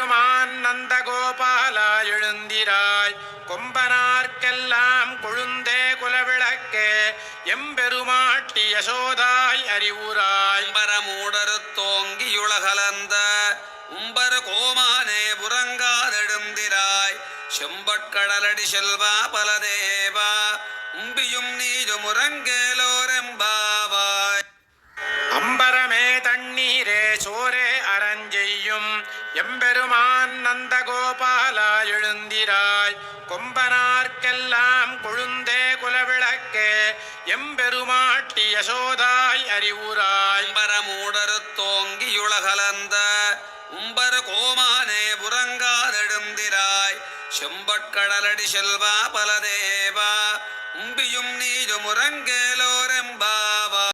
எம்பெருமான் நந்தகோபாலா எழுந்திராய் கொம்பனார்க்கெல்லாம் கொழுந்தே குலவிளக்கே எம்பெருமாட்டி யசோதாய் அறிவுராய் மூடருத்தோங்கியுலகலந்த உம்பர் கோமானே புறங்காதெழுந்திராய் செம்பட்கடலடி செல்வா பலதேவா உம்பியும் நீயும் உறங்கேலோரெம்பாவாய் அம்பரமே தண்ணீரே சோரே அரஞ்செய்யும் எம்பெருமான் நந்தகோபாலா எழுந்திராய் கொம்பனார்க்கெல்லாம் கொழுந்தே குலவிளக்கே எம்பெருமாட்டி யசோதாய் அறிவுராய் மூடருத்தோங்கியுலகலந்த உம்பர் கோமானே புறங்காதெழுந்திராய் செம்பட்கடலடி செல்வா பலதேவா உம்பியும் நீயும் உறங்கேலோரெம்பா